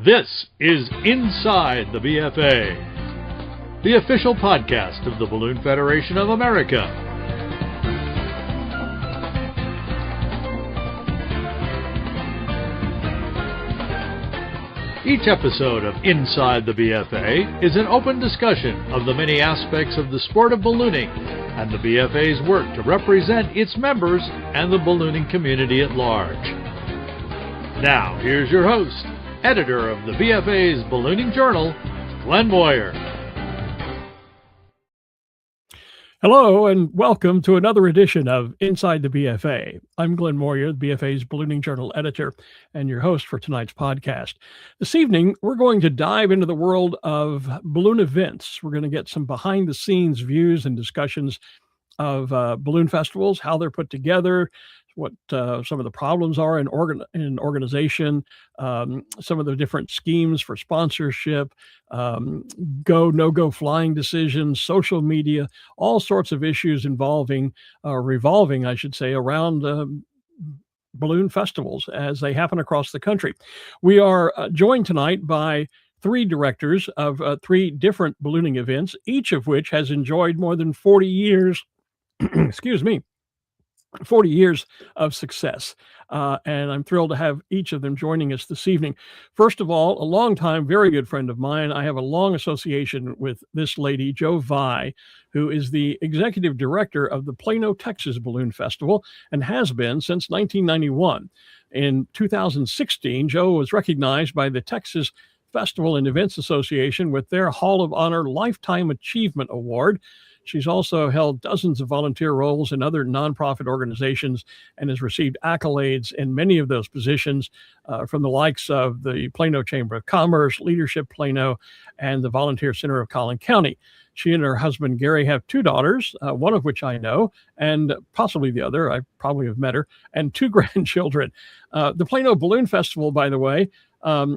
This is Inside the BFA, the official podcast of the Balloon Federation of America. Each episode of Inside the BFA is an open discussion of the many aspects of the sport of ballooning and the BFA's work to represent its members and the ballooning community at large. Now, here's your host, editor of the BFA's Ballooning Journal, Glenn Moyer. Hello, and welcome to another edition of Inside the BFA. I'm Glenn Moyer, the BFA's Ballooning Journal editor and your host for tonight's podcast. This evening, we're going to dive into the world of balloon events. We're going to get some behind-the-scenes views and discussions of balloon festivals, how they're put together, what some of the problems are in organization, some of the different schemes for sponsorship, go, no-go flying decisions, social media, all sorts of issues revolving, I should say, around balloon festivals as they happen across the country. We are joined tonight by three directors of three different ballooning events, each of which has enjoyed more than 40 years, 40 years of success. And I'm thrilled to have each of them joining us this evening. First of all, a longtime, very good friend of mine. I have a long association with this lady, Jo Vai, who is the executive director of the Plano, Texas Balloon Festival and has been since 1991. In 2016, Jo was recognized by the Texas Festival and Events Association with their Hall of Honor Lifetime Achievement Award. She's also held dozens of volunteer roles in other nonprofit organizations and has received accolades in many of those positions from the likes of the Plano Chamber of Commerce, Leadership Plano, and the Volunteer Center of Collin County. She and her husband, Gary, have two daughters, one of which I know, and possibly the other, I probably have met her, and two grandchildren. The Plano Balloon Festival, by the way,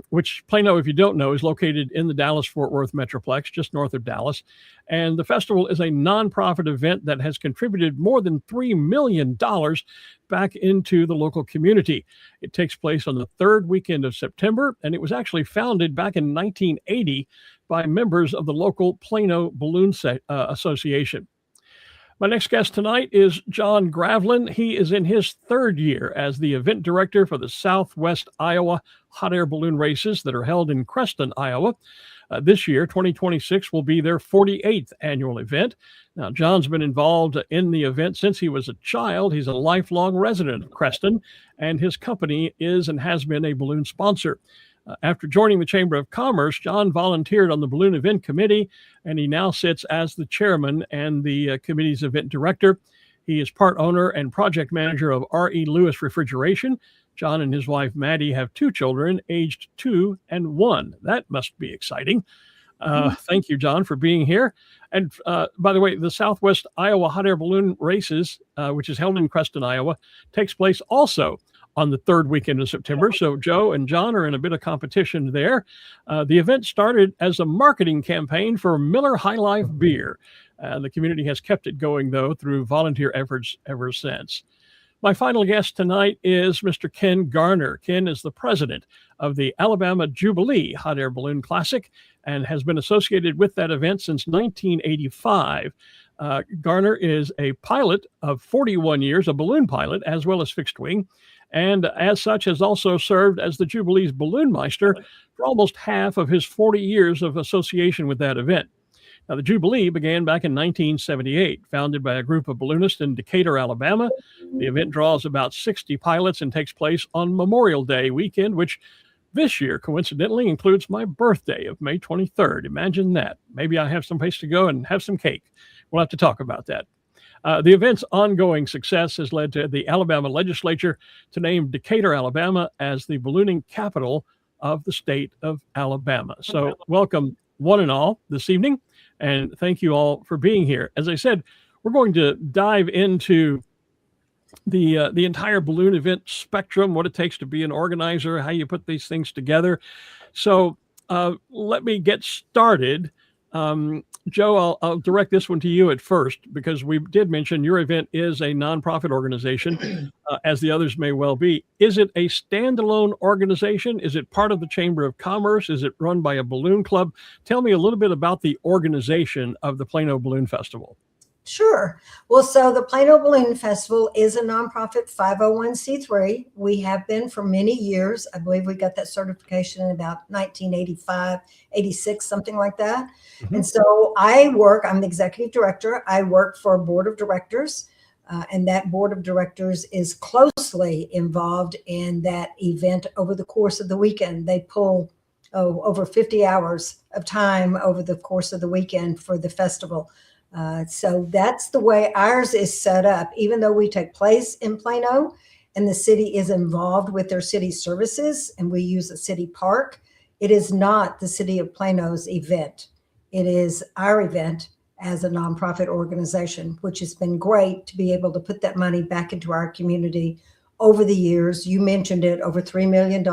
which Plano, if you don't know, is located in the Dallas-Fort Worth Metroplex, just north of Dallas. And the festival is a nonprofit event that has contributed more than $3 million back into the local community. It takes place on the third weekend of September, and it was actually founded back in 1980 by members of the local Plano Balloon Association. My next guest tonight is John Gravlin. He is in his third year as the event director for the Southwest Iowa Hot Air Balloon Races that are held in Creston, Iowa. This year, 2026, will be their 48th annual event. Now, John's been involved in the event since he was a child. He's a lifelong resident of Creston, and his company is and has been a balloon sponsor. After joining the Chamber of Commerce, John volunteered on the Balloon Event Committee, and he now sits as the chairman and the committee's event director. He is part owner and project manager of R.E. Lewis Refrigeration. John and his wife, Maddie, have two children, aged 2 and 1. That must be exciting. Thank you, John, for being here. And by the way, the Southwest Iowa Hot Air Balloon Races, which is held in Creston, Iowa, takes place also on the third weekend of September. So Jo and John are in a bit of competition there. The event started as a marketing campaign for Miller High Life beer. The community has kept it going, though, through volunteer efforts ever since. My final guest tonight is Mr. Ken Garner. Ken is the president of the Alabama Jubilee Hot Air Balloon Classic and has been associated with that event since 1985. Garner is a pilot of 41 years, a balloon pilot, as well as fixed wing, and as such has also served as the Jubilee's balloon meister for almost half of his 40 years of association with that event. Now, the Jubilee began back in 1978, founded by a group of balloonists in Decatur, Alabama. The event draws about 60 pilots and takes place on Memorial Day weekend, which this year, coincidentally, includes my birthday of May 23rd. Imagine that. Maybe I have some place to go and have some cake. We'll have to talk about that. The event's ongoing success has led to the Alabama legislature to name Decatur, Alabama as the ballooning capital of the state of Alabama. So welcome one and all this evening, and thank you all for being here. As I said, we're going to dive into the entire balloon event spectrum, what it takes to be an organizer, how you put these things together. So let me get started Joe, I'll direct this one to you at first, because we did mention your event is a nonprofit organization, as the others may well be. Is it a standalone organization? Is it part of the Chamber of Commerce? Is it run by a balloon club? Tell me a little bit about the organization of the Plano Balloon Festival. Sure. Well, so the Plano Balloon Festival is a nonprofit 501c3. We have been for many years. I believe we got that certification in about 1985, 86, something like that. And so I'm the executive director. I work for a board of directors, and that board of directors is closely involved in that event over the course of the weekend. They pull over 50 hours of time over the course of the weekend for the festival. So that's the way ours is set up. Even though we take place in Plano and the city is involved with their city services and we use a city park, it is not the city of Plano's event. It is our event as a nonprofit organization, which has been great to be able to put that money back into our community over the years. You mentioned it, over $3 million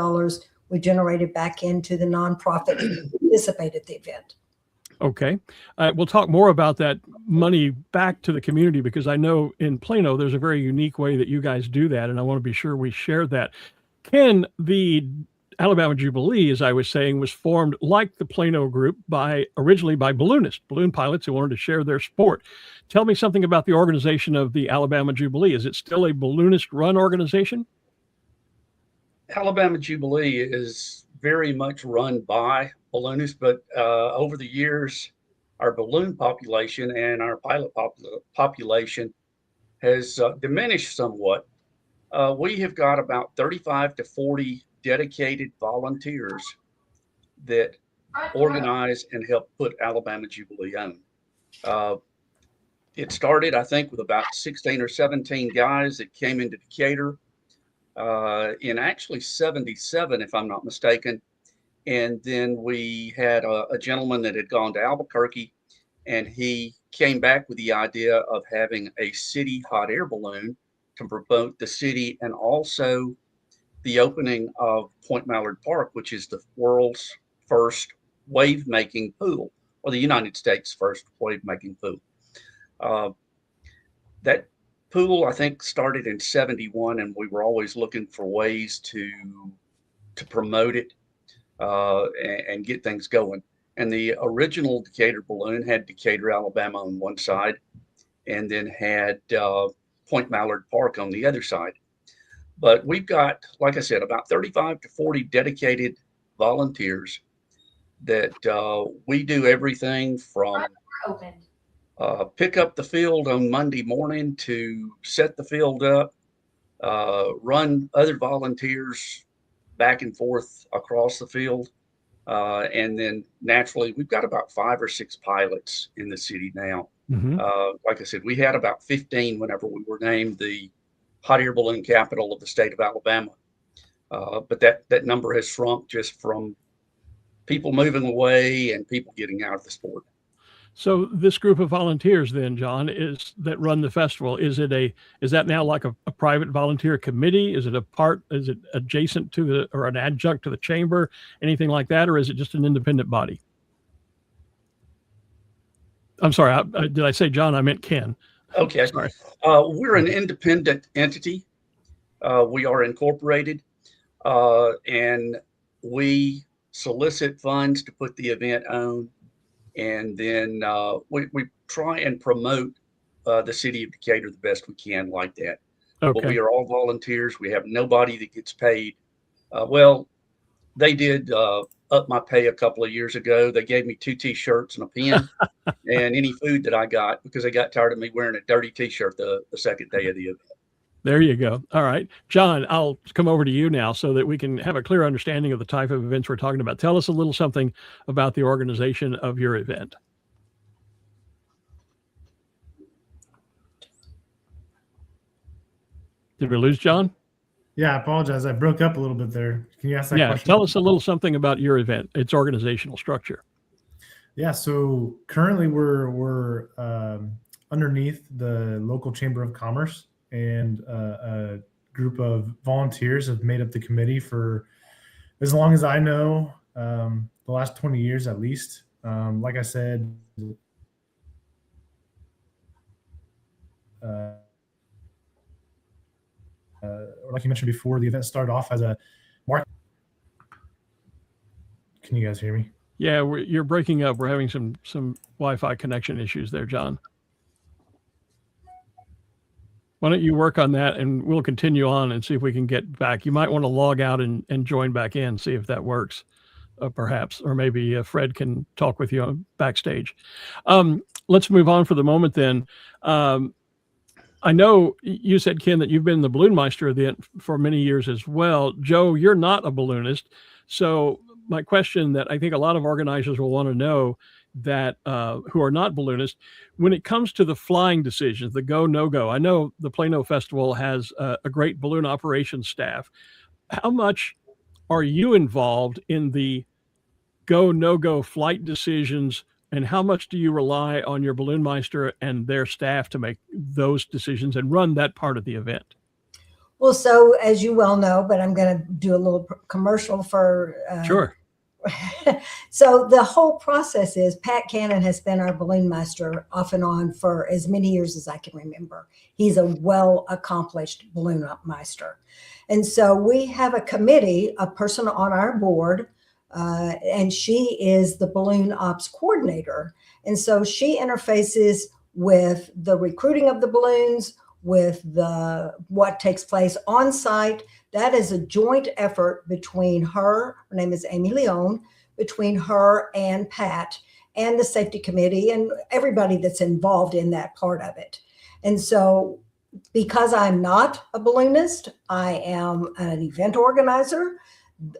we generated back into the nonprofit who participated at the event. Okay. We'll talk more about that money back to the community, because I know in Plano, there's a very unique way that you guys do that. And I want to be sure we share that. Ken, the Alabama Jubilee, as I was saying, was formed like the Plano group originally by balloonists, balloon pilots who wanted to share their sport. Tell me something about the organization of the Alabama Jubilee. Is it still a balloonist run organization? Alabama Jubilee is very much run by balloonists, but over the years, our balloon population and our pilot population has diminished somewhat. We have got about 35 to 40 dedicated volunteers that organize and help put Alabama Jubilee on. It started, I think, with about 16 or 17 guys that came into Decatur in actually 77, if I'm not mistaken. And then we had a gentleman that had gone to Albuquerque, and he came back with the idea of having a city hot air balloon to promote the city, and also the opening of Point Mallard Park, which is the world's first wave making pool, or the United States' first wave making pool. That pool, I think, started in 71, and we were always looking for ways to promote it and get things going. And the original Decatur balloon had Decatur, Alabama on one side, and then had Point Mallard Park on the other side. But we've got, like I said, about 35 to 40 dedicated volunteers that we do everything from pick up the field on Monday morning to set the field up, run other volunteers back and forth across the field. And then naturally, we've got about 5 or 6 pilots in the city now. Like I said, we had about 15 whenever we were named the hot air balloon capital of the state of Alabama. But that number has shrunk just from people moving away and people getting out of the sport. So this group of volunteers then, John, that run the festival, is that now like a private volunteer committee? Is it adjacent to or an adjunct to the chamber, anything like that? Or is it just an independent body? I'm sorry, did I say John? I meant Ken. Okay. Sorry. We're an independent entity. We are incorporated, and we solicit funds to put the event on. And then we try and promote the city of Decatur the best we can like that. Okay. But we are all volunteers. We have nobody that gets paid. Well, they did up my pay a couple of years ago. They gave me 2 T-shirts and a pen and any food that I got, because they got tired of me wearing a dirty T-shirt the second day of the event. There you go. All right. John, I'll come over to you now so that we can have a clear understanding of the type of events we're talking about. Tell us a little something about the organization of your event. Did we lose John? Yeah, I apologize. I broke up a little bit there. Can you ask that question? Tell us a little something about your event, its organizational structure. Yeah, so currently we're underneath the local Chamber of Commerce, and a group of volunteers have made up the committee for as long as I know, the last 20 years at least. Like I said, like you mentioned before, the event started off as a market. Can you guys hear me? Yeah, you're breaking up. We're having some Wi-Fi connection issues there, John. Why don't you work on that, and we'll continue on and see if we can get back. You might want to log out and join back in, see if that works, perhaps, or maybe Fred can talk with you backstage. Let's move on for the moment then. I know you said, Ken, that you've been the Balloonmeister event for many years as well. Joe, you're not a balloonist. So my question that I think a lot of organizers will want to know, that who are not balloonists, when it comes to the flying decisions, the go, no go, I know the Plano Festival has a great balloon operations staff. How much are you involved in the go, no go flight decisions, and how much do you rely on your Balloonmeister and their staff to make those decisions and run that part of the event? Well, so as you well know, but I'm going to do a little commercial for. Sure. So the whole process is Pat Cannon has been our Balloonmeister off and on for as many years as I can remember. He's a well-accomplished Balloonmeister. And so we have a committee, a person on our board, and she is the balloon ops coordinator. And so she interfaces with the recruiting of the balloons, with what takes place on site. That is a joint effort between her name is Amy Leone, between her and Pat and the safety committee and everybody that's involved in that part of it. And so because I'm not a balloonist, I am an event organizer,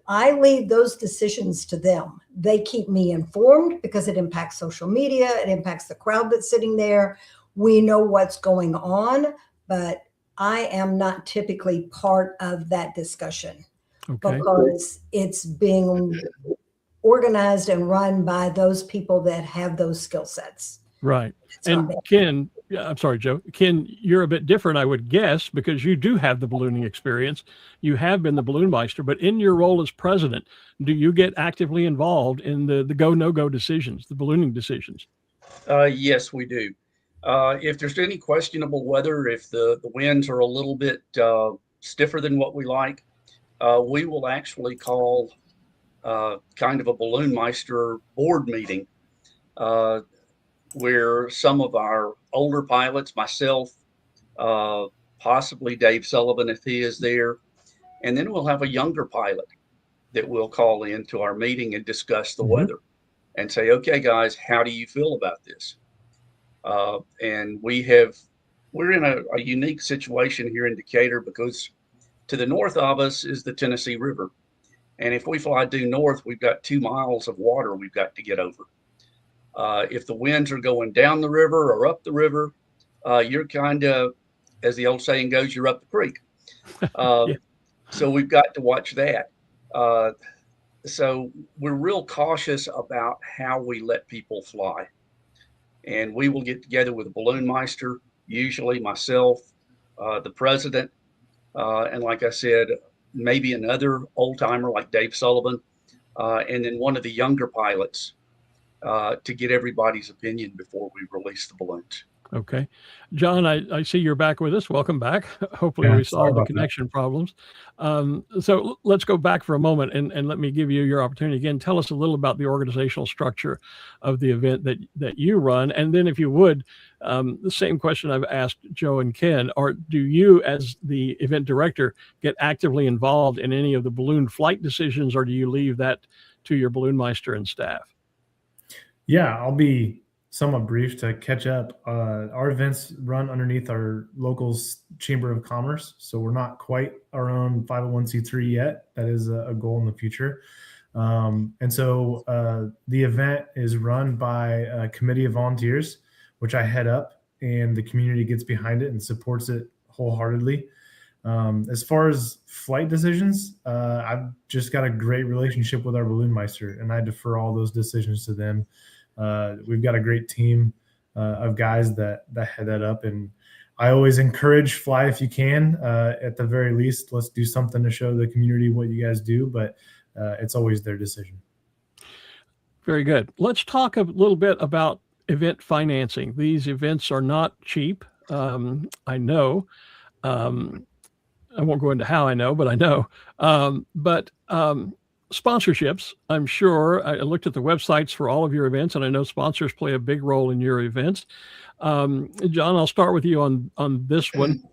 I leave those decisions to them. They keep me informed because it impacts social media, it impacts the crowd that's sitting there. We know what's going on, but I am not typically part of that discussion, okay, because it's being organized and run by those people that have those skill sets. Right. It's And not me. Ken, I'm sorry, Joe. Ken, you're a bit different, I would guess, because you do have the ballooning experience. You have been the Balloonmeister, but in your role as president, do you get actively involved in the go, no go decisions, the ballooning decisions? Yes, we do. If there's any questionable weather, if the winds are a little bit stiffer than what we like, we will actually call kind of a Balloonmeister board meeting, where some of our older pilots, myself, possibly Dave Sullivan if he is there, and then we'll have a younger pilot that will call into our meeting and discuss the weather and say, okay, guys, how do you feel about this? And we're in a unique situation here in Decatur because to the north of us is the Tennessee River. And if we fly due north, we've got 2 miles of water we've got to get over. If the winds are going down the river or up the river, you're kind of, as the old saying goes, you're up the creek. Yeah. So we've got to watch that. So we're real cautious about how we let people fly. And we will get together with a Balloonmeister, usually myself, the president, and like I said, maybe another old timer like Dave Sullivan, and then one of the younger pilots to get everybody's opinion before we release the balloons. Okay. John, I see you're back with us. Welcome back. Hopefully Yeah, we sorry solved the about that. connection problems. So let's go back for a moment and let me give you your opportunity again. Tell us a little about the organizational structure of the event that you run. And then if you would, the same question I've asked Joe and Ken, or do you as the event director get actively involved in any of the balloon flight decisions, or do you leave that to your Balloonmeister and staff? Yeah, I'll be somewhat brief to catch up. Our events run underneath our local's Chamber of Commerce, so we're not quite our own 501c3 yet. That is a goal in the future. And so the event is run by a committee of volunteers, which I head up, and the community gets behind it and supports it wholeheartedly. As far as flight decisions, I've just got a great relationship with our Balloonmeister, and I defer all those decisions to them. We've got a great team of guys that head that up, and I always encourage fly if you can. At the very least, let's do something to show the community what you guys do, but it's always their decision. Very good. Let's talk a little bit about event financing. These events are not cheap. I know. Um, I won't go into how I know, but I know. But sponsorships, I'm sure. I looked at the websites for all of your events, and I know sponsors play a big role in your events. John, I'll start with you on this one.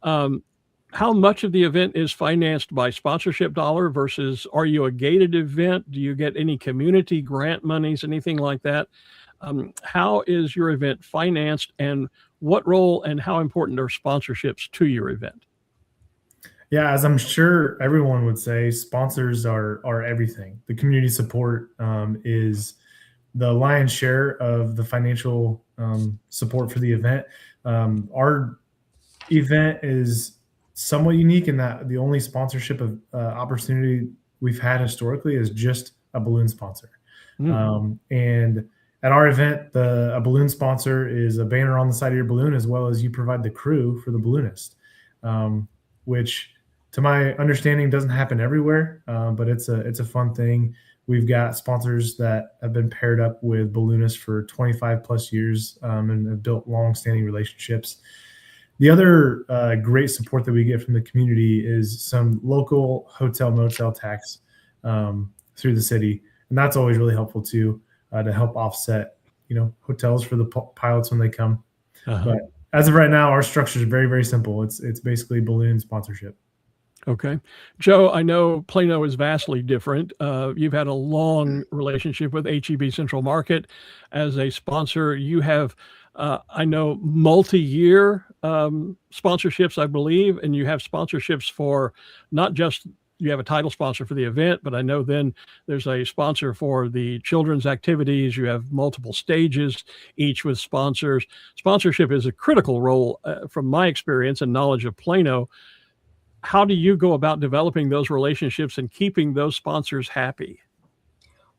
How much of the event is financed by sponsorship dollar versus are you a gated event? Do you get any community grant monies, anything like that? How is your event financed, and what role and how important are sponsorships to your event? Yeah, as I'm sure everyone would say, sponsors are everything. The community support is the lion's share of the financial support for the event. Our event is somewhat unique in that the only sponsorship of opportunity we've had historically is just a balloon sponsor. And at our event, a balloon sponsor is a banner on the side of your balloon, as well as you provide the crew for the balloonist, which to my understanding doesn't happen everywhere, but it's a fun thing. We've got sponsors that have been paired up with balloonists for 25 plus years and have built long-standing relationships. The other great support that we get from the community is some local hotel motel tax through the city, and that's always really helpful too, to help offset hotels for the pilots when they come. But as of right now, our structure is very, very simple. It's basically balloon sponsorship. Okay. Joe, I know Plano is vastly different. You've had a long relationship with HEB Central Market as a sponsor. You have, I know, multi-year sponsorships, I believe, and you have sponsorships for not just, you have a title sponsor for the event, but I know then there's a sponsor for the children's activities. You have multiple stages, each with sponsors. Sponsorship is a critical role from my experience and knowledge of Plano. How do you go about developing those relationships and keeping those sponsors happy?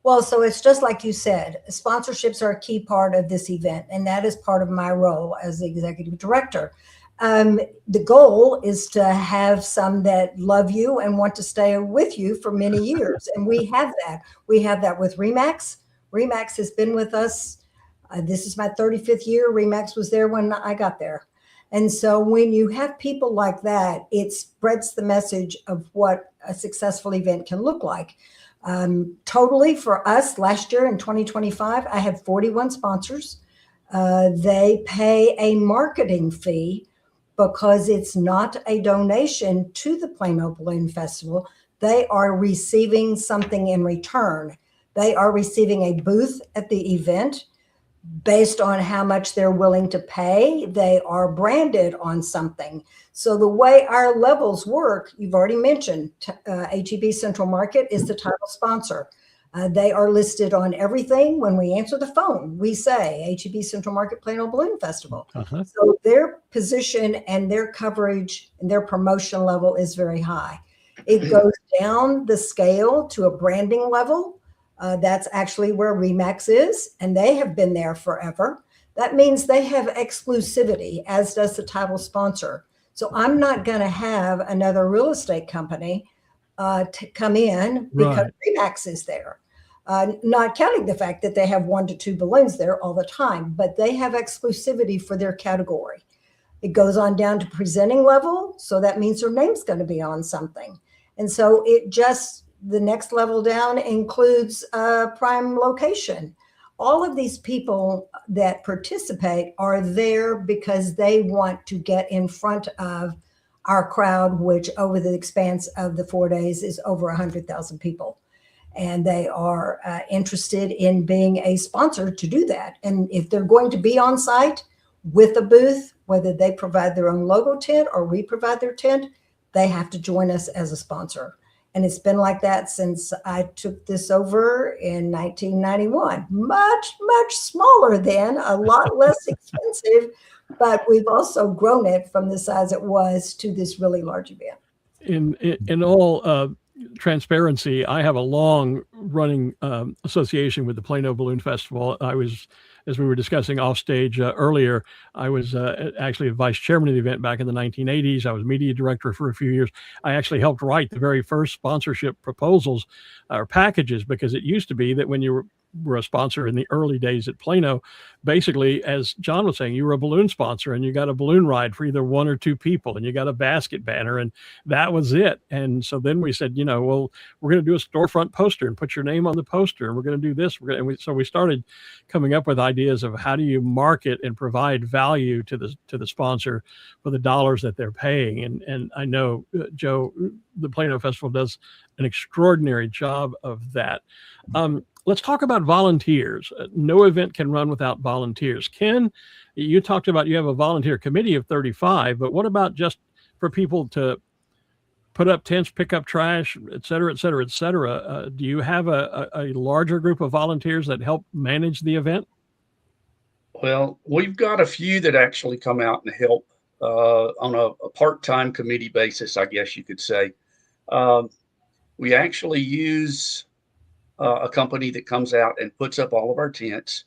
Well, so it's just like you said, sponsorships are a key part of this event, and that is part of my role as the executive director. The goal is to have some that love you and want to stay with you for many years. And we have that. We have that with RE/MAX. RE/MAX has been with us. This is my 35th year. RE/MAX was there when I got there. And so when you have people like that, it spreads the message of what a successful event can look like. Totally for us last year in 2025, I had 41 sponsors. They pay a marketing fee because it's not a donation to the Plano Balloon Festival. They are receiving something in return. They are receiving a booth at the event. Based on how much they're willing to pay, they are branded on something. So the way our levels work, you've already mentioned, HEB Central Market is the title sponsor. They are listed on everything. When we answer the phone, we say HEB Central Market Plano Balloon Festival. So their position and their coverage and their promotion level is very high. It goes down the scale to a branding level. That's actually where RE/MAX is, and they have been there forever. That means they have exclusivity, as does the title sponsor. So I'm not going to have another real estate company to come in because RE/MAX is there. Not counting the fact that they have 1 to 2 balloons there all the time, but they have exclusivity for their category. It goes on down to presenting level, so that means their name's going to be on something. And so it just, the next level down includes prime location. All of these people that participate are there because they want to get in front of our crowd, which over the expanse of the 4 days is over 100,000 people. And they are interested in being a sponsor to do that. And if they're going to be on site with a booth, whether they provide their own logo tent or we provide their tent, they have to join us as a sponsor. And it's been like that since I took this over in 1991. Much, much smaller then, a lot less expensive, but we've also grown it from the size it was to this really large event. In all transparency, I have a long running association with the Plano Balloon Festival. I was, as we were discussing off stage earlier, I was actually a vice chairman of the event back in the 1980s. I was media director for a few years. I actually helped write the very first sponsorship proposals or packages, because it used to be that when you were were a sponsor in the early days at Plano, basically, as John was saying, you were a balloon sponsor and you got a balloon ride for either one or two people and you got a basket banner and that was it. And so then we said, well, we're going to do a storefront poster and put your name on the poster and we're going to do this. So we started coming up with ideas of how do you market and provide value to the sponsor for the dollars that they're paying. And I know, Joe, the Plano Festival does an extraordinary job of that. Let's talk about volunteers. No event can run without volunteers. Ken, you talked about you have a volunteer committee of 35, but what about just for people to put up tents, pick up trash, et cetera, et cetera, et cetera? Do you have a larger group of volunteers that help manage the event? Well, we've got a few that actually come out and help on a part-time committee basis, I guess you could say. We actually use a company that comes out and puts up all of our tents.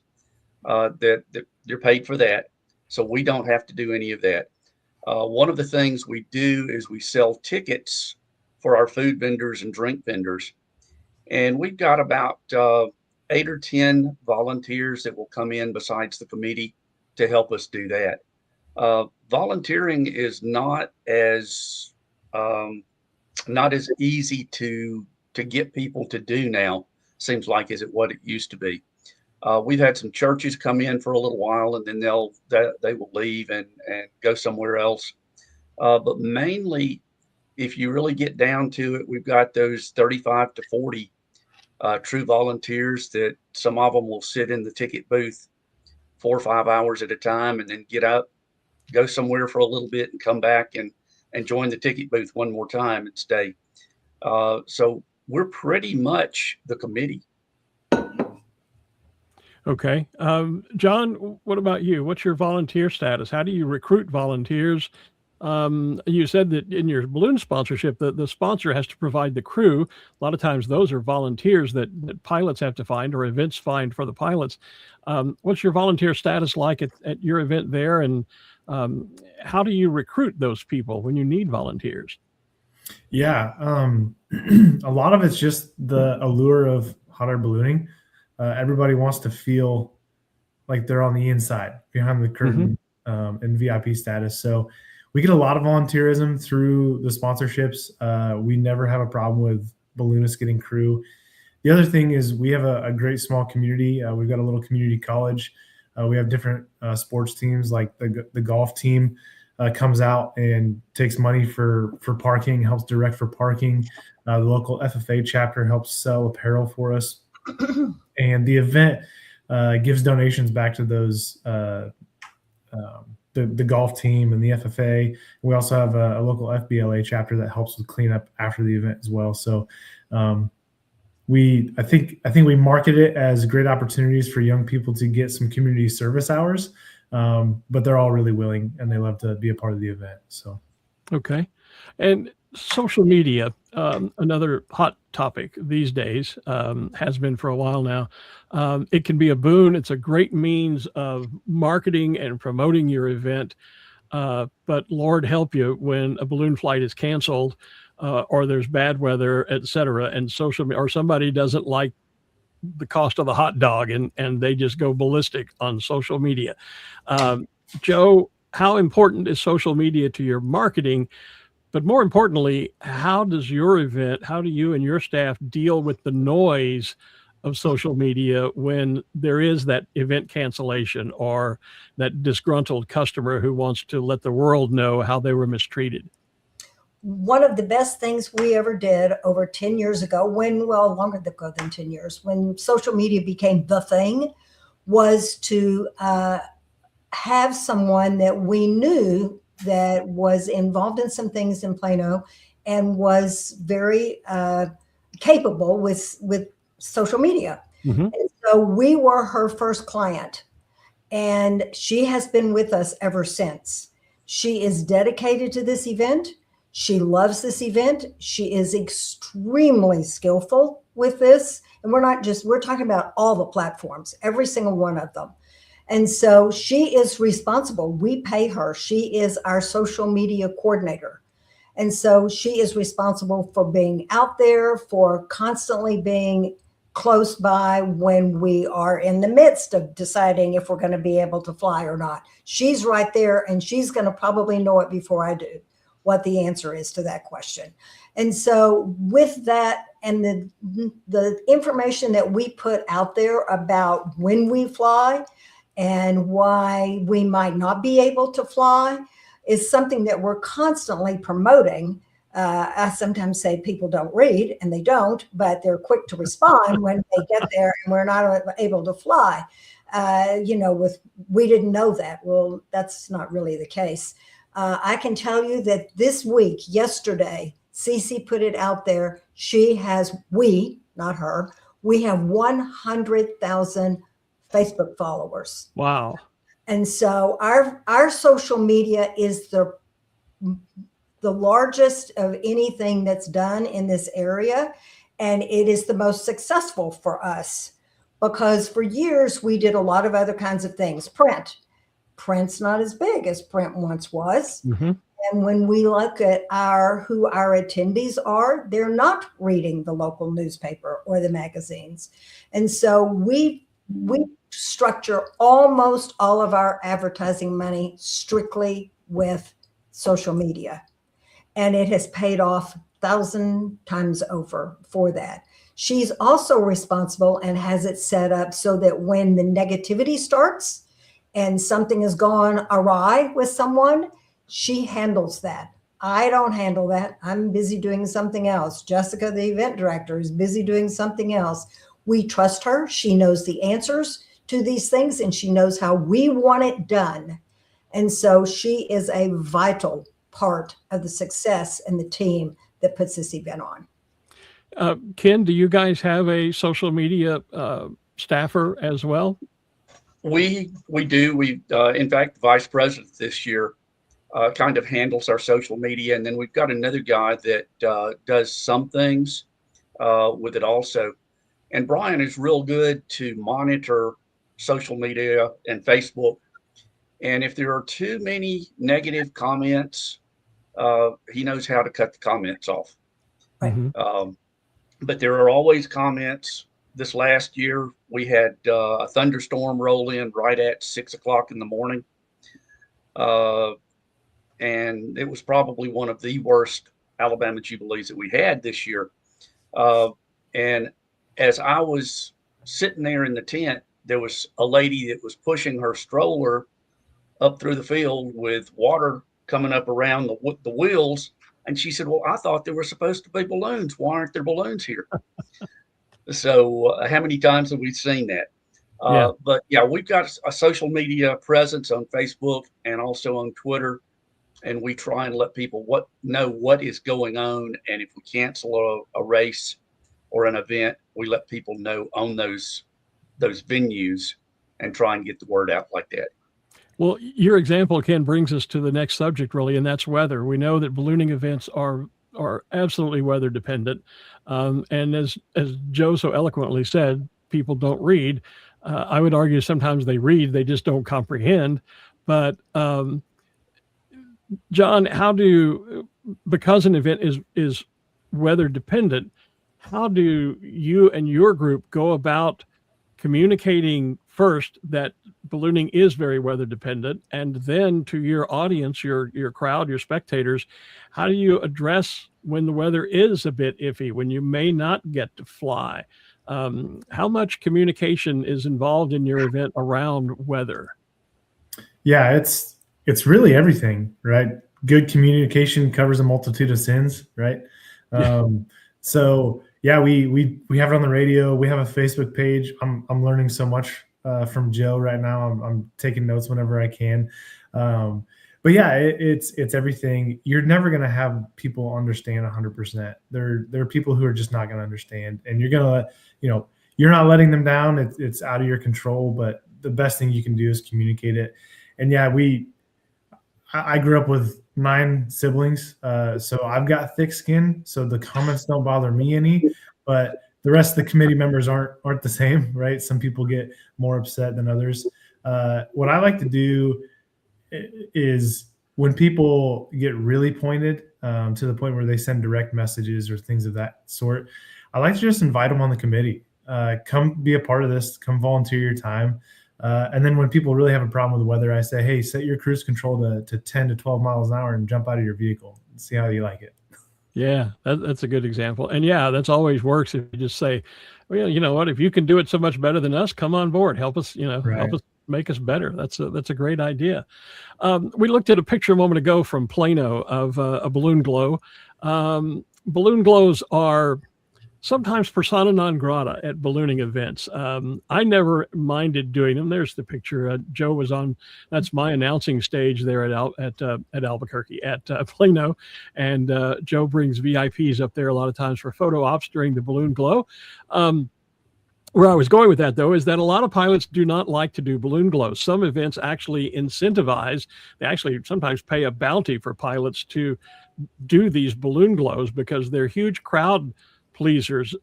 That they're paid for that, so we don't have to do any of that. One of the things we do is we sell tickets for our food vendors and drink vendors, and we've got about 8 or 10 volunteers that will come in besides the committee to help us do that. Volunteering is not as easy to get people to do now, seems like, as what it used to be. We've had some churches come in for a little while and then they will leave and go somewhere else. But mainly, if you really get down to it, we've got those 35 to 40 true volunteers that some of them will sit in the ticket booth 4 or 5 hours at a time and then get up, go somewhere for a little bit and come back and join the ticket booth one more time and stay. So we're pretty much the committee. Okay. John, what about you? What's your volunteer status? How do you recruit volunteers? You said that in your balloon sponsorship, the sponsor has to provide the crew. A lot of times those are volunteers that pilots have to find or events find for the pilots. What's your volunteer status like at your event there? And how do you recruit those people when you need volunteers? Yeah. A lot of it's just the allure of hot air ballooning. Everybody wants to feel like they're on the inside behind the curtain in VIP status. So we get a lot of volunteerism through the sponsorships. We never have a problem with balloonists getting crew. The other thing is we have a great small community. We've got a little community college. We have different sports teams, like the golf team comes out and takes money for parking, helps direct for parking. The local FFA chapter helps sell apparel for us. And the event gives donations back to those the golf team and the FFA. We also have a local FBLA chapter that helps with cleanup after the event as well. So I think we market it as great opportunities for young people to get some community service hours, but they're all really willing and they love to be a part of the event. So okay. And social media, another hot topic these days, has been for a while now. It can be a boon. It's a great means of marketing and promoting your event. But Lord help you when a balloon flight is canceled or there's bad weather, et cetera, and or somebody doesn't like the cost of the hot dog and they just go ballistic on social media. Joe, how important is social media to your marketing? But more importantly, how do you and your staff deal with the noise of social media when there is that event cancellation or that disgruntled customer who wants to let the world know how they were mistreated? One of the best things we ever did over 10 years ago, longer ago than 10 years, when social media became the thing, was to have someone that we knew that was involved in some things in Plano and was very capable with social media. And so we were her first client, and she has been with us ever since. She is dedicated to this event. She loves this event. She is extremely skillful with this. And we're talking about all the platforms, every single one of them. And so she is responsible. We pay her. She is our social media coordinator. And so she is responsible for being out there, for constantly being close by when we are in the midst of deciding if we're going to be able to fly or not. She's right there, and she's going to probably know it before I do, what the answer is to that question. And so with that, and the information that we put out there about when we fly and why we might not be able to fly is something that we're constantly promoting. I sometimes say people don't read, and they don't, but they're quick to respond when they get there and we're not able to fly. We didn't know that. Well, that's not really the case. I can tell you that this week, yesterday, Cece put it out there. Not her, we have 100,000 Facebook followers. Wow. And so our social media is the largest of anything that's done in this area. And it is the most successful for us because for years we did a lot of other kinds of things. Print's not as big as print once was. Mm-hmm. And when we look at who our attendees are, they're not reading the local newspaper or the magazines. And so we structure almost all of our advertising money strictly with social media. And it has paid off 1,000 times over for that. She's also responsible and has it set up so that when the negativity starts and something has gone awry with someone, she handles that. I don't handle that. I'm busy doing something else. Jessica, the event director, is busy doing something else. We trust her. She knows the answers to these things, and she knows how we want it done. And so she is a vital part of the success and the team that puts this event on. Ken, do you guys have a social media staffer as well? We do. We, in fact, the vice president this year kind of handles our social media. And then we've got another guy that does some things with it also. And Brian is real good to monitor social media and Facebook. And if there are too many negative comments, he knows how to cut the comments off. Right. But there are always comments. This last year, we had a thunderstorm roll in right at 6 o'clock in the morning. And it was probably one of the worst Alabama Jubilees that we had this year. And as I was sitting there in the tent, there was a lady that was pushing her stroller up through the field with water coming up around the wheels. And she said, well, I thought there were supposed to be balloons. Why aren't there balloons here? So how many times have we seen that? Yeah. But yeah, we've got a social media presence on Facebook and also on Twitter. And we try and let people know what is going on. And if we cancel a race or an event, we let people know on those venues and try and get the word out like that. Well, your example, Ken, brings us to the next subject, really, and that's weather. We know that ballooning events are absolutely weather dependent. And as Joe so eloquently said, people don't read. I would argue sometimes they read, they just don't comprehend. But John, because an event is weather dependent, how do you and your group go about communicating first that ballooning is very weather dependent, and then to your audience, your crowd, your spectators, how do you address when the weather is a bit iffy, when you may not get to fly? How much communication is involved in your event around weather? Yeah, it's really everything, right? Good communication covers a multitude of sins, right? So yeah, we have it on the radio. We have a Facebook page. I'm learning so much from Joe right now. I'm taking notes whenever I can. But yeah, it's everything. You're never going to have people understand 100%. There are people who are just not going to understand, and you're going to you're not letting them down. It's out of your control, but the best thing you can do is communicate it. And yeah, I grew up with 9 siblings, so I've got thick skin, so the comments don't bother me any, but the rest of the committee members aren't the same, right? Some people get more upset than others. What I like to do is when people get really pointed to the point where they send direct messages or things of that sort, I like to just invite them on the committee. come be a part of this, come volunteer your time. And then when people really have a problem with the weather, I say, hey, set your cruise control to 10 to 12 miles an hour and jump out of your vehicle and see how you like it. Yeah, that's a good example. And yeah, that's always works if you just say, well, you know what, if you can do it so much better than us, come on board, help us, Right. help us make us better. That's a great idea. We looked at a picture a moment ago from Plano of a balloon glow. Balloon glows are sometimes persona non grata at ballooning events. I never minded doing them. There's the picture. Joe was on. That's my announcing stage there at Albuquerque at Plano, and Joe brings VIPs up there a lot of times for photo ops during the balloon glow. Where I was going with that, though, is that a lot of pilots do not like to do balloon glows. Some events actually incentivize, they actually sometimes pay a bounty for pilots to do these balloon glows because they're huge crowd pleasers.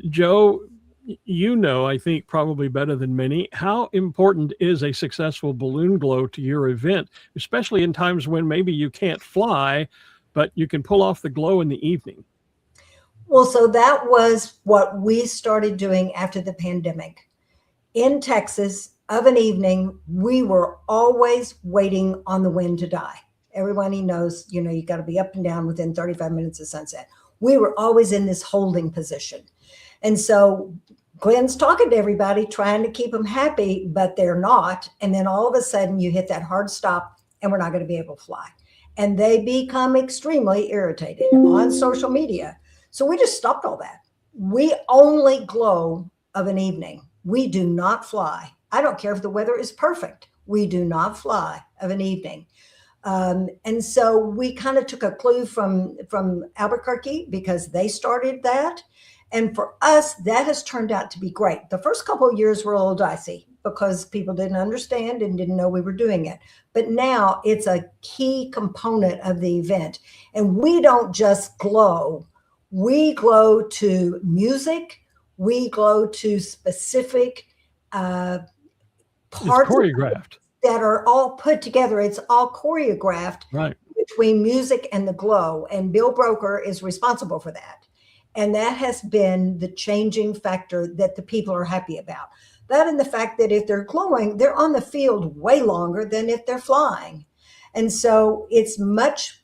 Joe, I think probably better than many, how important is a successful balloon glow to your event, especially in times when maybe you can't fly, but you can pull off the glow in the evening? Well, so that was what we started doing after the pandemic. In Texas, of an evening, we were always waiting on the wind to die. Everybody knows, you got to be up and down within 35 minutes of sunset. We were always in this holding position. And so Glenn's talking to everybody, trying to keep them happy, but they're not. And then all of a sudden you hit that hard stop and we're not going to be able to fly. And they become extremely irritated on social media. So we just stopped all that. We only glow of an evening. We do not fly. I don't care if the weather is perfect. We do not fly of an evening. And so we kind of took a clue from Albuquerque because they started that. And for us, that has turned out to be great. The first couple of years were a little dicey because people didn't understand and didn't know we were doing it. But now it's a key component of the event. And we don't just glow. We glow to music. We glow to specific parts. It's choreographed. That are all put together. It's all choreographed, right, between music and the glow. And Bill Broker is responsible for that. And that has been the changing factor that the people are happy about. That and the fact that if they're glowing, they're on the field way longer than if they're flying. And so it's a much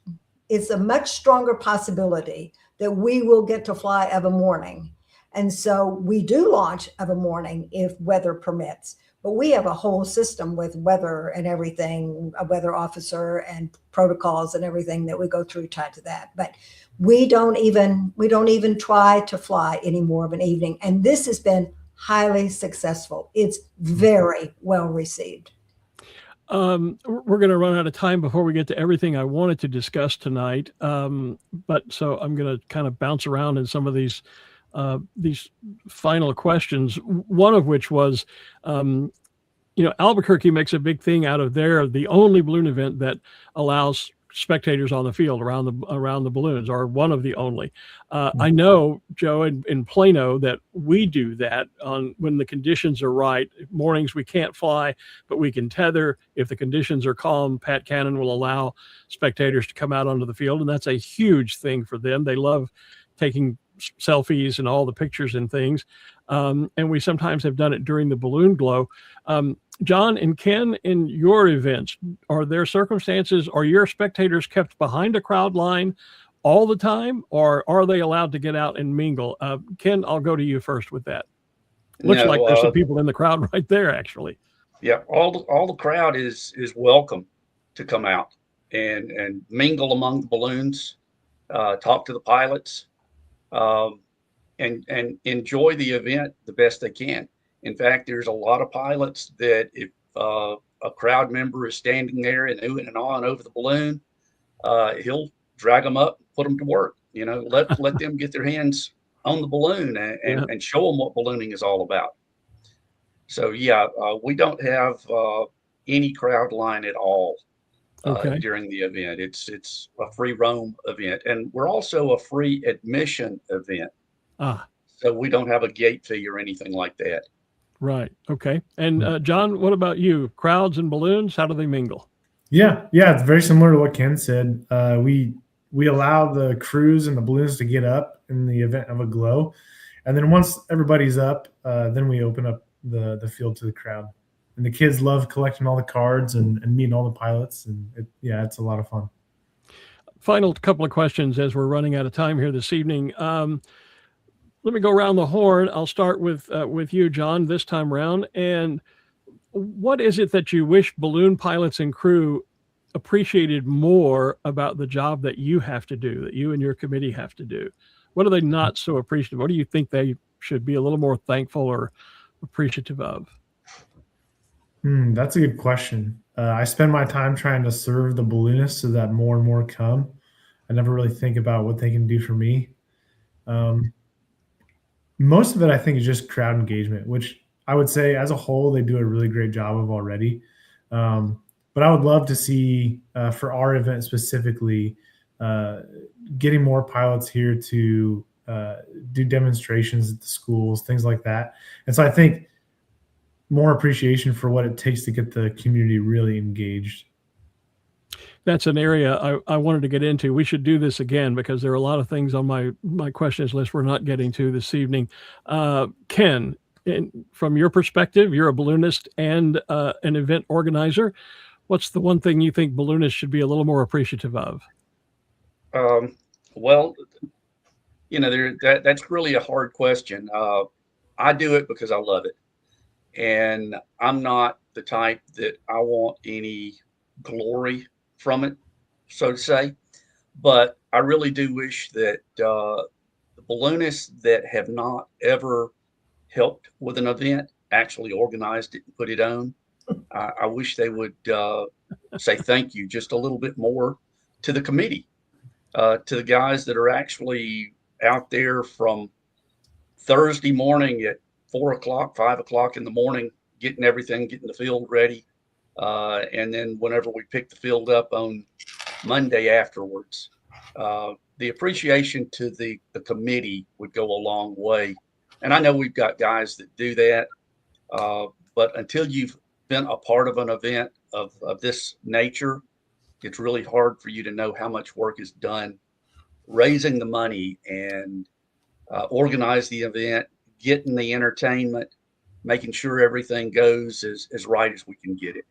stronger possibility that we will get to fly of a morning. And so we do launch of a morning if weather permits. But we have a whole system with weather and everything, a weather officer and protocols and everything that we go through tied to that. But we don't even try to fly any more of an evening. And this has been highly successful. It's very well received. We're going to run out of time before we get to everything I wanted to discuss tonight. But so I'm going to kind of bounce around in some of these final questions, one of which was, Albuquerque makes a big thing out of the only balloon event that allows spectators on the field around the balloons, or one of the only. I know, Joe, in Plano, that we do that when the conditions are right. Mornings we can't fly, but we can tether. If the conditions are calm, Pat Cannon will allow spectators to come out onto the field, and that's a huge thing for them. They love taking selfies and all the pictures and things. And we sometimes have done it during the balloon glow. John and Ken, in your events, are there circumstances, are your spectators kept behind a crowd line all the time, or are they allowed to get out and mingle? Ken, I'll go to you first with that. Looks like there's some people in the crowd right there, actually. Yeah, all the crowd is welcome to come out and mingle among the balloons, talk to the pilots, and enjoy the event the best they can. In fact, there's a lot of pilots that if a crowd member is standing there and oohing and awing over the balloon, he'll drag them up, put them to work. Let them get their hands on the balloon and show them what ballooning is all about. So we don't have any crowd line at all during the event. It's a free roam event, and we're also a free admission event. So we don't have a gate fee or anything like that. Right. Okay. And John, what about you? Crowds and balloons, how do they mingle? Yeah, it's very similar to what Ken said. We allow the crews and the balloons to get up in the event of a glow, And then once everybody's up, then we open up the field to the crowd. And the kids love collecting all the cards and meeting all the pilots. And it's a lot of fun. Final couple of questions as we're running out of time here this evening. Let me go around the horn. I'll start with you, John, this time around. And what is it that you wish balloon pilots and crew appreciated more about the job that you have to do, that you and your committee have to do? What are they not so appreciative? What do you think they should be a little more thankful or appreciative of? That's a good question. I spend my time trying to serve the balloonists so that more and more come. I never really think about what they can do for me. Most of it, I think, is just crowd engagement, which I would say as a whole, they do a really great job of already. But I would love to see, for our event specifically, getting more pilots here to do demonstrations at the schools, things like that. And so I think more appreciation for what it takes to get the community really engaged. That's an area I wanted to get into. We should do this again because there are a lot of things on my questions list we're not getting to this evening. Ken, from your perspective, you're a balloonist and an event organizer. What's the one thing you think balloonists should be a little more appreciative of? Well, that's really a hard question. I do it because I love it. And I'm not the type that I want any glory from it, so to say. But I really do wish that the balloonists that have not ever helped with an event actually organized it and put it on. I wish they would say thank you just a little bit more to the committee, to the guys that are actually out there from Thursday morning at 4 o'clock, 5 o'clock in the morning, getting the field ready. And then whenever we pick the field up on Monday afterwards, the appreciation to the committee would go a long way. And I know we've got guys that do that, but until you've been a part of an event of this nature, it's really hard for you to know how much work is done raising the money and organize the event, getting the entertainment, making sure everything goes as right as we can get it.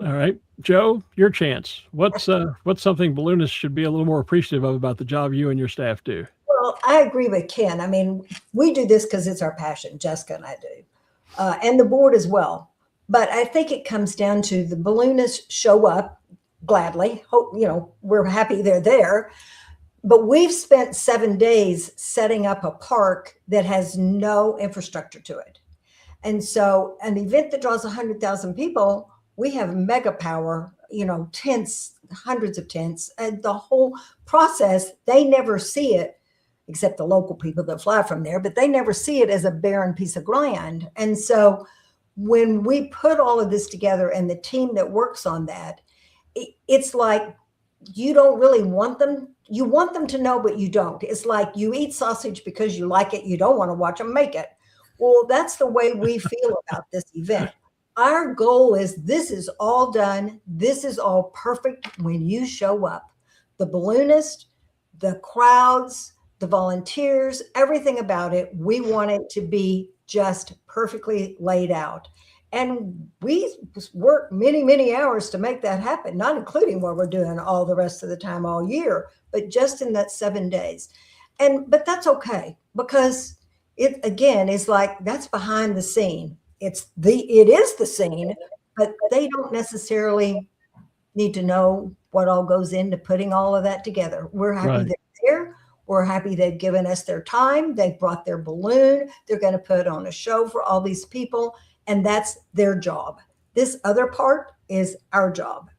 All right, Joe, your chance. What's something balloonists should be a little more appreciative of about the job you and your staff do? Well, I agree with Ken. I mean, we do this because it's our passion. Jessica and I do, and the board as well. But I think it comes down to the balloonists show up gladly. Hope, we're happy they're there. But we've spent 7 days setting up a park that has no infrastructure to it. And so an event that draws 100,000 people, we have mega power, tents, hundreds of tents, and the whole process, they never see it, except the local people that fly from there, but they never see it as a barren piece of land. And so when we put all of this together and the team that works on that, it's like you don't really want them. You want them to know, but you don't. It's like you eat sausage because you like it. You don't want to watch them make it. Well, that's the way we feel about this event. Our goal is this is all done. This is all perfect when you show up. The balloonist, the crowds, the volunteers, everything about it, we want it to be just perfectly laid out. And we work many, many hours to make that happen, not including what we're doing all the rest of the time all year, but just in that 7 days. But that's okay, because it, again, is like, that's behind the scene. It is the scene, but they don't necessarily need to know what all goes into putting all of that together. We're happy they're there. We're happy they've given us their time. They've brought their balloon. They're going to put on a show for all these people. And that's their job. This other part is our job.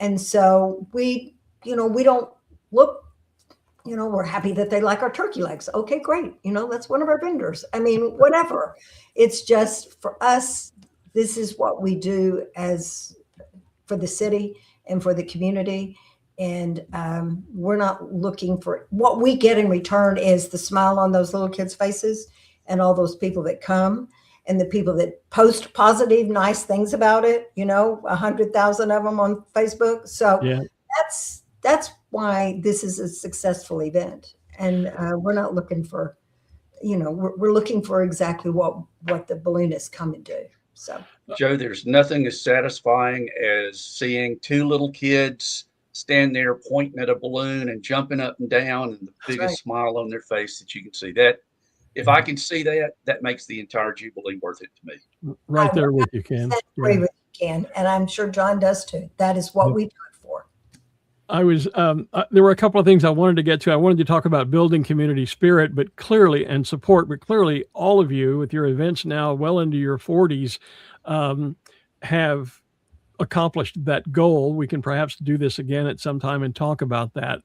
And so we don't look, we're happy that they like our turkey legs. Okay, great. That's one of our vendors. I mean, whatever. It's just for us, this is what we do for the city and for the community. And we're not looking for what we get in return is the smile on those little kids' faces and all those people that come. And the people that post positive, nice things about it, 100,000 of them on Facebook. So that's why this is a successful event. And we're not looking for, we're looking for exactly what the balloonists come and do. So, Joe, there's nothing as satisfying as seeing two little kids stand there pointing at a balloon and jumping up and down, and the biggest smile on their face that you can see. That, if I can see that, that makes the entire Jubilee worth it to me. Right there with you, Ken. Agree with you, Ken, and I'm sure John does too. That is what we do it for. I was there were a couple of things I wanted to get to. I wanted to talk about building community spirit, but clearly, and support, but clearly all of you with your events now well into your 40s have accomplished that goal. We can perhaps do this again at some time and talk about that.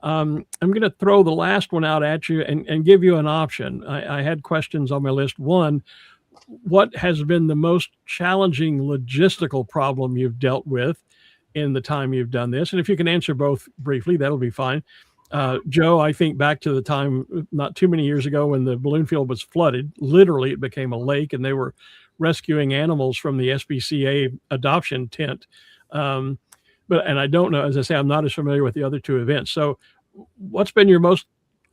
I'm going to throw the last one out at you and give you an option. I had questions on my list. One, what has been the most challenging logistical problem you've dealt with in the time you've done this? And if you can answer both briefly, that'll be fine. Joe, I think back to the time not too many years ago when the balloon field was flooded. Literally, it became a lake, and they were rescuing animals from the SPCA adoption tent. And I don't know, as I say, I'm not as familiar with the other two events. So what's been your most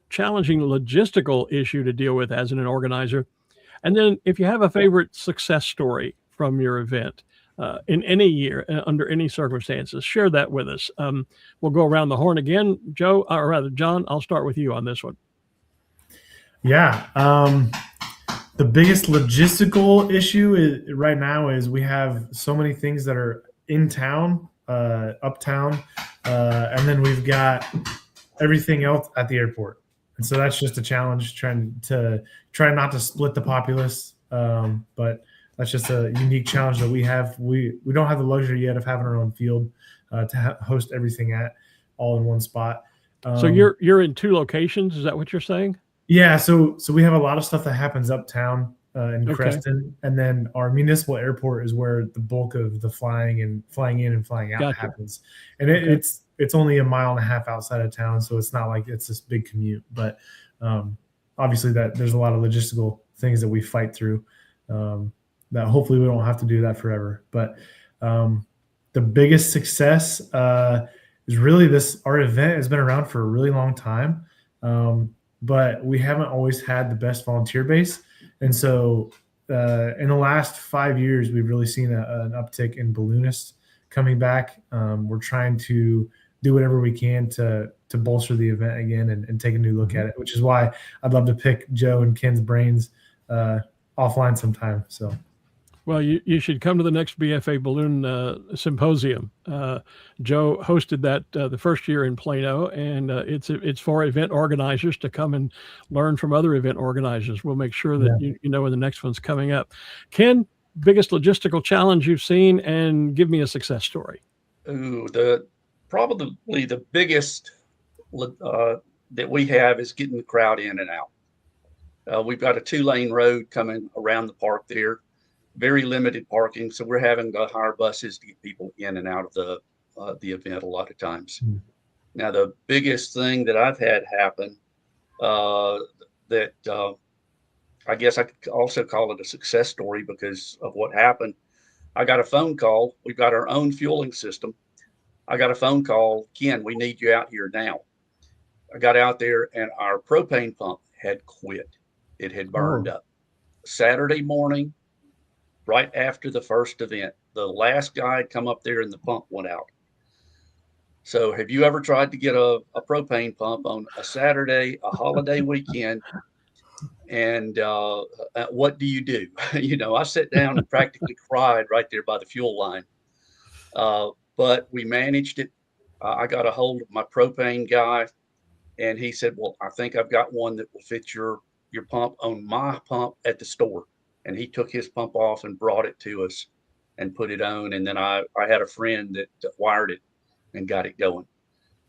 challenging logistical issue to deal with as an organizer? And then if you have a favorite success story from your event in any year, under any circumstances, share that with us. We'll go around the horn again. Joe, or rather, John, I'll start with you on this one. Yeah. The biggest logistical issue right now is we have so many things that are in town, uptown, and then we've got everything else at the airport. And so that's just a challenge, trying not to split the populace. But that's just a unique challenge that we have. We don't have the luxury yet of having our own field to host everything at all in one spot. So you're in two locations. Is that what you're saying? Yeah, so we have a lot of stuff that happens uptown in Creston, and then our municipal airport is where the bulk of the flying in and flying out happens. And it's only 1.5 miles outside of town, so it's not like it's this big commute. But obviously, that there's a lot of logistical things that we fight through. That hopefully we don't have to do that forever. But the biggest success is really this. Our event has been around for a really long time. But we haven't always had the best volunteer base. And so in the last 5 years, we've really seen an uptick in balloonists coming back. We're trying to do whatever we can to bolster the event again and take a new look at it, which is why I'd love to pick Joe and Ken's brains offline sometime. So. Well, you should come to the next BFA Balloon Symposium. Joe hosted that the first year in Plano, and it's for event organizers to come and learn from other event organizers. We'll make sure that you know when the next one's coming up. Ken, biggest logistical challenge you've seen, and give me a success story. Ooh, probably the biggest that we have is getting the crowd in and out. We've got a 2-lane road coming around the park there. Very limited parking, so we're having to hire buses to get people in and out of the event a lot of times. Now, the biggest thing that I've had happen that I guess I could also call it a success story because of what happened. I got a phone call. We've got our own fueling system. I got a phone call, Ken, we need you out here now. I got out there and our propane pump had quit. It had burned up. Saturday morning, right after the first event, the last guy had come up there and the pump went out. So have you ever tried to get a propane pump on a Saturday, a holiday weekend? And what do you do? I sat down and practically cried right there by the fuel line. But we managed it. I got a hold of my propane guy and he said, well, I think I've got one that will fit your pump on my pump at the store. And he took his pump off and brought it to us and put it on. And then I had a friend that wired it and got it going.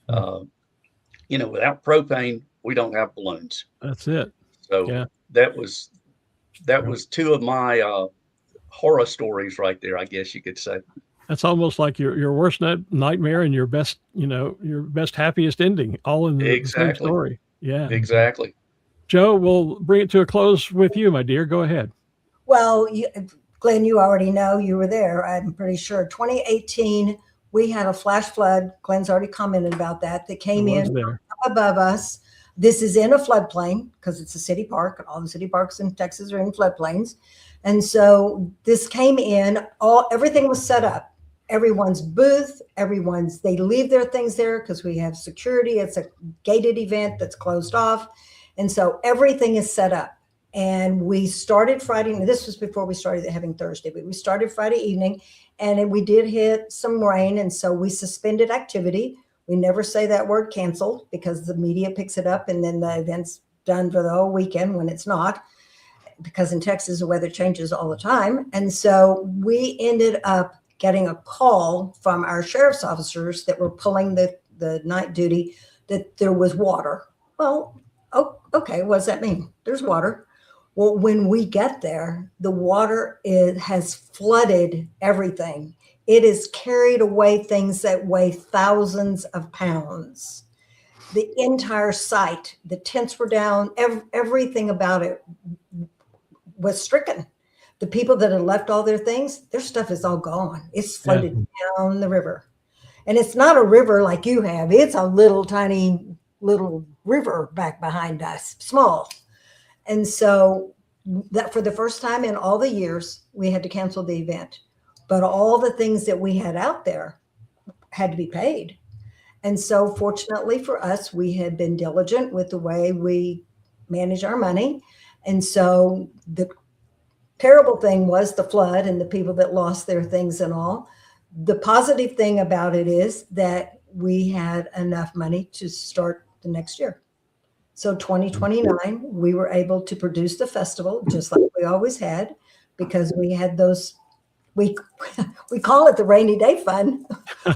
Without propane, we don't have balloons. That's it. So that was two of my horror stories right there, I guess you could say. That's almost like your worst nightmare and your best, your best happiest ending, all in the same story. Yeah, exactly. Joe, we'll bring it to a close with you, my dear. Go ahead. Well, Glenn, you already know, you were there, I'm pretty sure. 2018, we had a flash flood. Glenn's already commented about that came in there above us. This is in a floodplain because it's a city park. All the city parks in Texas are in floodplains. And so this came in, everything was set up. Everyone's booth, they leave their things there because we have security. It's a gated event that's closed off. And so everything is set up. And we started Friday, and this was before we started having Thursday, but we started Friday evening, and we did hit some rain. And so we suspended activity. We never say that word canceled because the media picks it up and then the event's done for the whole weekend when it's not, because in Texas, the weather changes all the time. And so we ended up getting a call from our sheriff's officers that were pulling the night duty that there was water. Well, okay, what does that mean? There's water. Well, when we get there, the water has flooded everything. It has carried away things that weigh thousands of pounds. The entire site, the tents were down, everything about it was stricken. The people that had left all their things, their stuff is all gone. It's floated down the river. And it's not a river like you have. It's a little tiny little river back behind us, small. And so that for the first time in all the years, we had to cancel the event. But all the things that we had out there had to be paid. And so fortunately for us, we had been diligent with the way we manage our money. And so the terrible thing was the flood and the people that lost their things and all. The positive thing about it is that we had enough money to start the next year. So 2029, we were able to produce the festival just like we always had, because we had those, we call it the rainy day fund.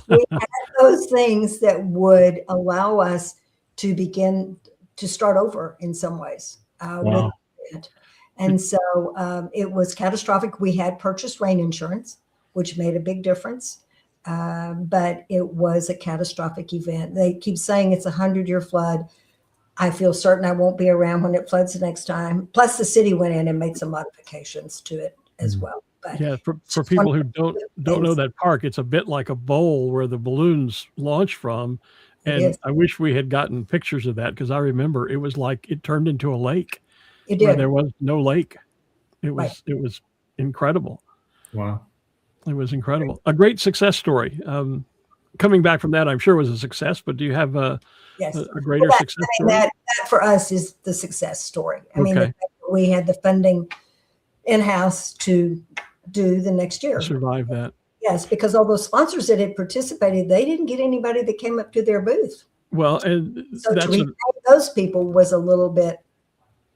We had those things that would allow us to begin to start over in some ways. Wow. With it. And so it was catastrophic. We had purchased rain insurance, which made a big difference. But it was a catastrophic event. They keep saying it's a 100-year flood. I feel certain I won't be around when it floods the next time. Plus, the city went in and made some modifications to it as well. But yeah, for people who don't know that park, it's a bit like a bowl where the balloons launch from. And I wish we had gotten pictures of that, because I remember it was like it turned into a lake. It did. Where there was no lake. It was incredible. Wow. It was incredible. A great success story. Coming back from that, I'm sure was a success, but do you have a greater success story? That for us is the success story. I mean, the fact that we had the funding in-house to do the next year. Survive that. Yes, because all those sponsors that had participated, they didn't get anybody that came up to their booth. Well, and so to repay those people was a little bit.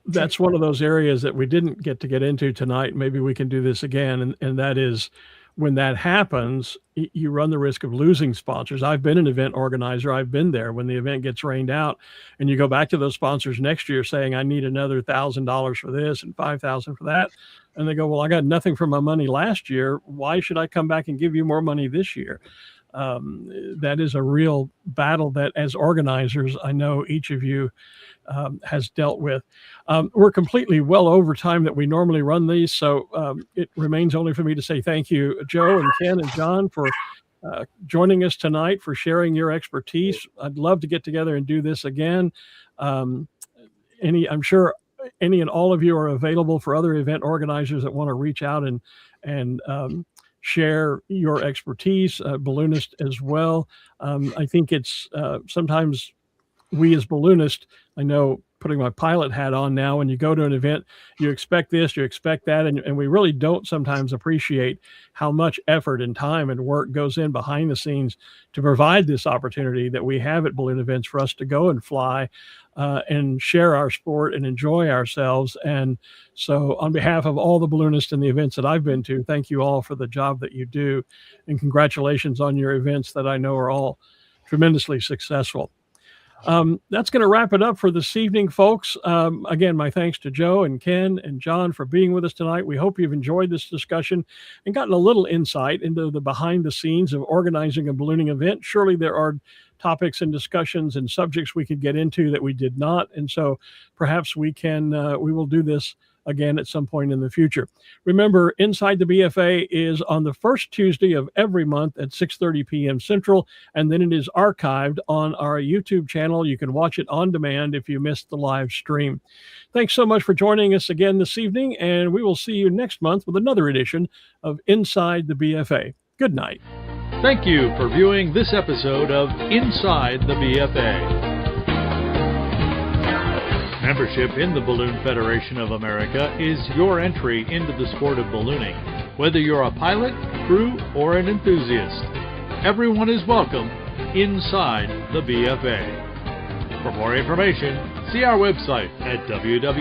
That's one of those areas that we didn't get into tonight. Maybe we can do this again. And that is, when that happens, you run the risk of losing sponsors. I've been an event organizer. I've been there when the event gets rained out, and you go back to those sponsors next year saying, I need another $1,000 for this and $5,000 for that. And they go, well, I got nothing for my money last year. Why should I come back and give you more money this year? That is a real battle that, as organizers, I know each of you has dealt with. We're completely well over time that we normally run these, so it remains only for me to say thank you, Joe and Ken and John, for joining us tonight, for sharing your expertise. I'd love to get together and do this again. I'm sure any and all of you are available for other event organizers that want to reach out and share your expertise, balloonist as well. I think it's sometimes we as balloonists, I know, putting my pilot hat on now, when you go to an event, you expect this, you expect that, and we really don't sometimes appreciate how much effort and time and work goes in behind the scenes to provide this opportunity that we have at balloon events for us to go and fly and share our sport and enjoy ourselves. And so on behalf of all the balloonists and the events that I've been to, thank you all for the job that you do, and congratulations on your events that I know are all tremendously successful. That's going to wrap it up for this evening, folks. Again, my thanks to Joe and Ken and John for being with us tonight. We hope you've enjoyed this discussion and gotten a little insight into the behind the scenes of organizing a ballooning event. Surely there are topics and discussions and subjects we could get into that we did not. And so perhaps we will do this again at some point in the future. Remember, Inside the BFA is on the first Tuesday of every month at 6:30 p.m. Central, and then it is archived on our YouTube channel. You can watch it on demand if you missed the live stream. Thanks so much for joining us again this evening, and we will see you next month with another edition of Inside the BFA. Good night. Thank you for viewing this episode of Inside the BFA. Membership in the Balloon Federation of America is your entry into the sport of ballooning, whether you're a pilot, crew, or an enthusiast. Everyone is welcome inside the BFA. For more information, see our website at www.bfa.net.